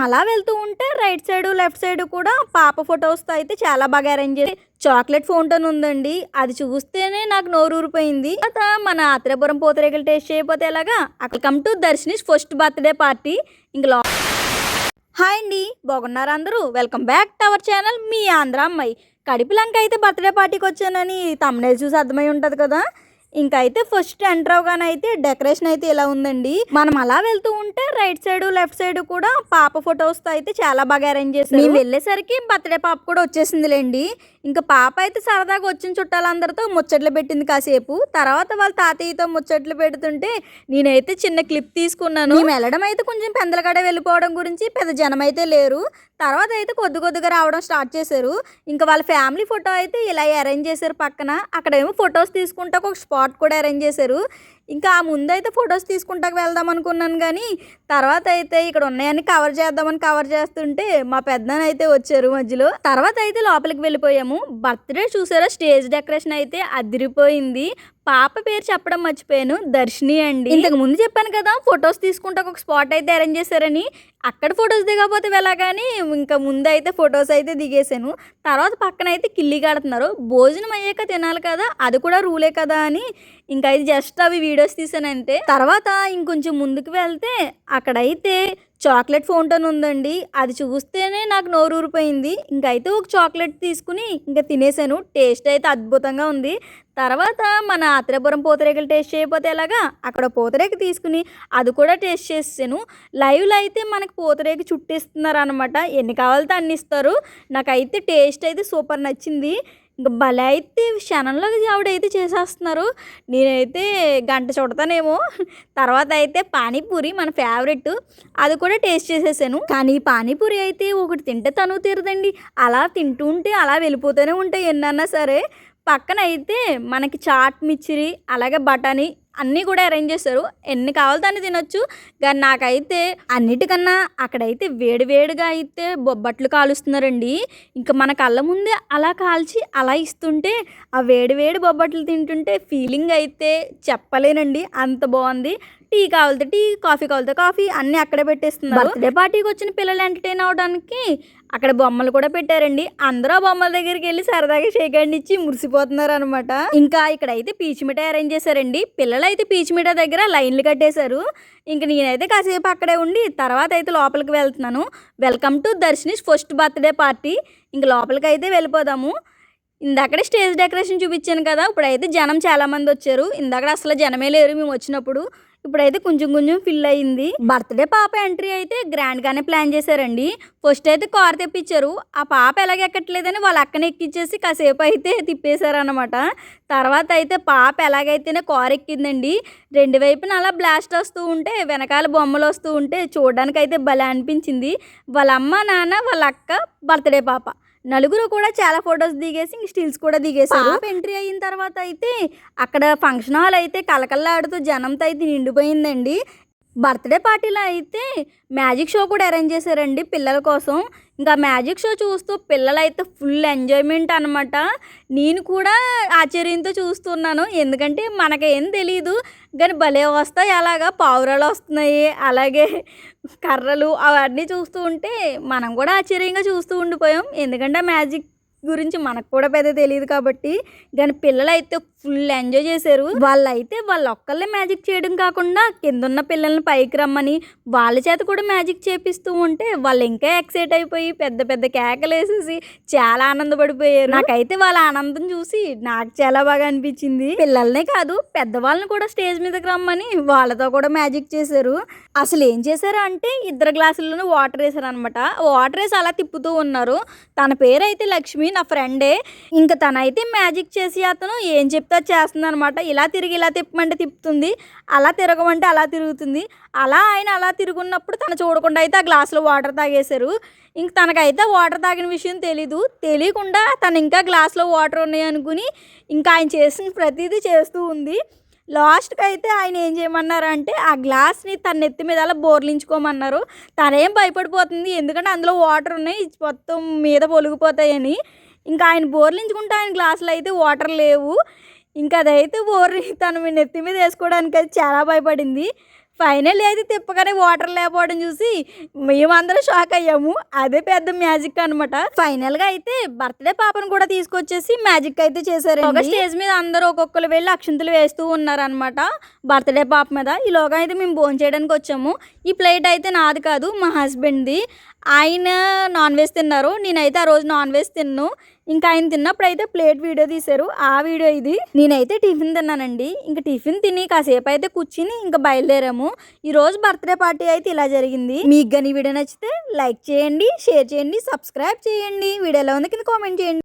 అలా వెళ్తూ ఉంటే రైట్ సైడ్ లెఫ్ట్ సైడ్ కూడా పాప ఫొటోస్తో అయితే చాలా బాగా అరేంజ్ చేసి చాక్లెట్ ఫౌంటైన్ ఉందండి. అది చూస్తేనే నాకు నోరు ఊరిపోయింది. తర్వాత మన ఆత్రేయపురం పూతరేకులు టేస్ట్ చేయకపోతే ఎలాగా. అక్కడ come to Darshini first birthday party. ఇంక హాయ్ అండి, బాగున్నారు అందరూ? Welcome back to our channel మీ ఆంధ్ర అమ్మాయి. కడిపిలంక అయితే బర్త్డే పార్టీకి వచ్చానని తమ్నైల్ చూసి అర్థమై ఉంటుంది కదా. ఇంకా అయితే ఫస్ట్ ఎంటర్ అవగానైతే డెకరేషన్ అయితే ఇలా ఉందండి. మనం అలా వెళ్తూ ఉంటే రైట్ సైడ్ లెఫ్ట్ సైడ్ కూడా పాప ఫొటోస్తో అయితే చాలా బాగా అరేంజ్ చేశారు. మేము వెళ్ళేసరికి బర్త్డే పాప కూడా వచ్చేసిందిలేండి. ఇంకా పాప అయితే సరదాగా వచ్చిన చుట్టాలందరితో ముచ్చట్లు పెట్టింది కాసేపు. తర్వాత వాళ్ళ తాతయ్యతో ముచ్చట్లు పెడుతుంటే నేనైతే చిన్న క్లిప్ తీసుకున్నాను. మేము వెళ్ళడం అయితే కొంచెం పెందలగడ వెళ్ళిపోవడం గురించి పెద్ద జనం అయితే లేరు. తర్వాత అయితే కొద్దిగా రావడం స్టార్ట్ చేశారు. ఇంకా వాళ్ళ ఫ్యామిలీ ఫోటో అయితే ఇలా అరేంజ్ చేశారు పక్కన. అక్కడేమో ఫొటోస్ తీసుకుంటా ఒక స్పాట్ కూడా అరేంజ్ చేశారు. ఇంకా ఆ ముందు అయితే ఫొటోస్ తీసుకుంటాకు వెళ్దాం అనుకున్నాను, కానీ తర్వాత అయితే ఇక్కడ ఉన్నాయని కవర్ చేద్దామని కవర్ చేస్తుంటే మా పెద్దనాన్న అయితే వచ్చారు మధ్యలో. తర్వాత అయితే లోపలికి వెళ్ళిపోయాము. బర్త్డే చూసారా, స్టేజ్ డెకరేషన్ అయితే అదిరిపోయింది. పాప పేరు చెప్పడం మర్చిపోయాను, దర్శిని అండి. ఇంతకు ముందు చెప్పాను కదా ఫొటోస్ తీసుకుంటా ఒక స్పాట్ అయితే అరేంజ్ చేశారని. అక్కడ ఫొటోస్ దిగకపోతే వెళ్ళగాని ఇంకా ముందు అయితే ఫొటోస్ అయితే దిగేశాను. తర్వాత పక్కన అయితే కిల్లి కడుతున్నారు. భోజనం అయ్యాక తినాలి కదా, అది కూడా రూలే కదా అని ఇంకా అయితే జస్ట్ అవి వీడియోస్ తీసాను అంతే. తర్వాత ఇంకొంచెం ముందుకు వెళ్తే అక్కడైతే చాక్లెట్ ఫౌంటైన్ ఉందండి. అది చూస్తేనే నాకు నోరు ఊరిపోయింది. ఇంకైతే ఒక చాక్లెట్ తీసుకుని ఇంకా తినేసాను. టేస్ట్ అయితే అద్భుతంగా ఉంది. తర్వాత మన ఆత్రేయపురం పూతరేకులు టేస్ట్ చేయకపోతే ఎలాగా, అక్కడ పూతరేకు తీసుకుని అది కూడా టేస్ట్ చేసాను. లైవ్లో అయితే మనకు పూతరేకు చుట్టిస్తున్నారు అనమాట. ఎన్ని కావాలితే అన్ని ఇస్తారు. నాకైతే టేస్ట్ అయితే సూపర్ నచ్చింది. ఇంకా భలే అయితే క్షణంలో ఆవిడైతే చేసేస్తున్నారు. నేనైతే గంట చుడతానేమో. తర్వాత అయితే పానీపూరి మన ఫేవరెట్, అది కూడా టేస్ట్ చేసేసాను. కానీ పానీపూరి అయితే ఒకటి తింటే తను తీరదండి. అలా తింటూ ఉంటే అలా వెళ్ళిపోతూనే ఉంటాయి ఎన్నన్నా సరే. పక్కన అయితే మనకి చాట్ మిర్చిరి అలాగే బఠానీ అన్నీ కూడా అరేంజ్ చేస్తారు. ఎన్ని కావాలో దాన్ని తినొచ్చు. కానీ నాకైతే అన్నిటికన్నా అక్కడైతే వేడివేడిగా అయితే బొబ్బట్లు కాలుస్తున్నారండి. ఇంకా మన కళ్ళ ముందే అలా కాల్చి అలా ఇస్తుంటే ఆ వేడివేడి బొబ్బట్లు తింటుంటే ఫీలింగ్ అయితే చెప్పలేనండి, అంత బాగుంది. టీ కావాలితే టీ, కాఫీ కావాలితే కాఫీ అన్నీ అక్కడే పెట్టేస్తున్నారు. బర్త్డే పార్టీకి వచ్చిన పిల్లలు ఎంటర్టైన్ అవడానికి అక్కడ బొమ్మలు కూడా పెట్టారండి. అందరూ బొమ్మల దగ్గరికి వెళ్ళి సరదాగా షేక్ హ్యాండ్ ఇచ్చి మురిసిపోతున్నారు అనమాట. ఇంకా ఇక్కడైతే పీచు మిఠాయి అరేంజ్ చేశారండి. పిల్లలు అయితే పీచు మిఠాయి దగ్గర లైన్లు కట్టేశారు. ఇంక నేనైతే కాసేపు అక్కడే ఉండి తర్వాత అయితే లోపలికి వెళ్తున్నాను. Welcome to Darshini first birthday party. ఇంక లోపలికి అయితే వెళ్ళిపోదాము. ఇందాకడే స్టేజ్ డెకరేషన్ చూపించాను కదా, ఇప్పుడైతే జనం చాలామంది వచ్చారు. ఇందాక అసలు జనమే లేరు మేము వచ్చినప్పుడు. ఇప్పుడైతే కొంచెం ఫిల్ అయ్యింది. బర్త్డే పాప ఎంట్రీ అయితే గ్రాండ్గానే ప్లాన్ చేశారండి. ఫస్ట్ అయితే కార్ తెప్పించారు. ఆ పాప ఎలాగ ఎక్కట్లేదని వాళ్ళ అక్కని ఎక్కించేసి కాసేపు అయితే తిప్పేశారనమాట. తర్వాత అయితే పాప ఎలాగైతేనే కార్ ఎక్కిందండి. రెండు వైపున అలా బ్లాస్ట్ వస్తూ ఉంటే వెనకాల బొమ్మలు వస్తూ ఉంటే చూడడానికి అయితే భలే అనిపించింది. వాళ్ళ అమ్మ నాన్న వాళ్ళ అక్క బర్త్డే పాప నలుగురు కూడా చాలా ఫొటోస్ దిగేసి స్టిల్స్ కూడా దిగేశారు. ఎంట్రీ అయిన తర్వాత అయితే అక్కడ ఫంక్షన్ హాల్ అయితే కలకల్లాడుతూ జనంతో అయితే నిండిపోయిందండి. బర్త్డే పార్టీలో అయితే మ్యాజిక్ షో కూడా అరేంజ్ చేశారండి పిల్లల కోసం. ఇంకా మ్యాజిక్ షో చూస్తూ పిల్లలు అయితే ఫుల్ ఎంజాయ్మెంట్ అనమాట. నేను కూడా ఆశ్చర్యంతో చూస్తున్నాను, ఎందుకంటే మనకేం తెలీదు కానీ భలే వస్తాయి. అలాగా పావురాలు వస్తున్నాయి, అలాగే కర్రలు అవన్నీ చూస్తూ ఉంటే మనం కూడా ఆశ్చర్యంగా చూస్తూ ఉండిపోయాం. ఎందుకంటే మ్యాజిక్ గురించి మనకు కూడా పెద్ద తెలియదు కాబట్టి. కానీ పిల్లలు అయితే ఫుల్ ఎంజాయ్ చేశారు. వాళ్ళైతే వాళ్ళ ఒక్కళ్ళే మ్యాజిక్ చేయడం కాకుండా కిందున్న పిల్లల్ని పైకి రమ్మని వాళ్ళ చేత కూడా మ్యాజిక్ చేపిస్తూ ఉంటే వాళ్ళు ఇంకా ఎక్సైట్ అయిపోయి పెద్ద పెద్ద కేకలు వేసేసి చాలా ఆనందపడిపోయారు. నాకైతే వాళ్ళ ఆనందం చూసి నాకు చాలా బాగా అనిపించింది. పిల్లల్నే కాదు పెద్దవాళ్ళని కూడా స్టేజ్ మీదకి రమ్మని వాళ్ళతో కూడా మ్యాజిక్ చేశారు. అసలు ఏం చేశారు అంటే 2 గ్లాసుల్లోనూ వాటర్ వేసారు అనమాట. వాటర్ వేసి అలా తిప్పుతూ ఉన్నారు. తన పేరు అయితే లక్ష్మి, నా ఫ్రెండే. ఇంకా తనైతే మ్యాజిక్ చేసి అతను ఏం చెప్తే చేస్తుంది అనమాట. ఇలా తిరిగి ఇలా తిప్పమంటే తిప్పుతుంది, అలా తిరగమంటే అలా తిరుగుతుంది. ఆయన అలా తిరుగున్నప్పుడు తను చూడకుండా అయితే ఆ గ్లాసులో వాటర్ తాగేశారు. ఇంక తనకైతే వాటర్ తాగిన విషయం తెలియకుండా తను ఇంకా గ్లాసులో వాటర్ ఉన్నాయి అనుకుని ఇంకా ఆయన చేసిన ప్రతిదీ చేస్తూ ఉంది. లాస్ట్కి అయితే ఆయన ఏం చేయమన్నారంటే ఆ గ్లాస్ని తన నెత్తి మీద అలా బోర్లించుకోమన్నారు. తనేం భయపడిపోతుంది, ఎందుకంటే అందులో వాటర్ ఉన్నాయి మొత్తం మీద పొలిగిపోతాయని. ఇంకా ఆయన బోర్లించుకుంటే ఆయన గ్లాసులో అయితే వాటర్ లేవు. ఇంకా అదైతే తను నెత్తి మీద వేసుకోవడానికి అయితే చాలా భయపడింది. ఫైనల్లీ అయితే తిప్పగానే వాటర్ లేకపోవడం చూసి మేమందరం షాక్ అయ్యాము. అదే పెద్ద మ్యాజిక్ అనమాట. ఫైనల్‌గా అయితే బర్త్‌డే పాపను కూడా తీసుకొచ్చేసి మ్యాజిక్ అయితే చేశారండి. స్టేజ్ మీద అందరూ ఒక్కొక్కరు వెళ్ళి అక్షింతలు వేస్తూ ఉన్నారనమాట బర్త్‌డే పాప మీద. ఈలోగా అయితే మేము భోంచేయడానికి వచ్చాము. ఈ ప్లేట్ అయితే నాది కాదు, మా హస్బెండ్‌ది. ఆయన నాన్ వెజ్ తిన్నారు. నేనైతే ఆ రోజు నాన్ వెజ్ తినను. ఇంకా ఆయన తిన్నప్పుడు అయితే ప్లేట్ వీడియో తీశారు. ఆ వీడియో ఇది. నేనైతే టిఫిన్ తిన్నానండి. ఇంక టిఫిన్ తిని కాసేపు అయితే కూర్చుని ఇంకా బయలుదేరాము. ఈరోజు బర్త్‌డే పార్టీ అయితే ఇలా జరిగింది. మీకు గాని వీడియో నచ్చితే లైక్ చేయండి, షేర్ చేయండి, సబ్స్క్రైబ్ చేయండి. వీడియో ఎలా ఉంది కింద కామెంట్ చేయండి.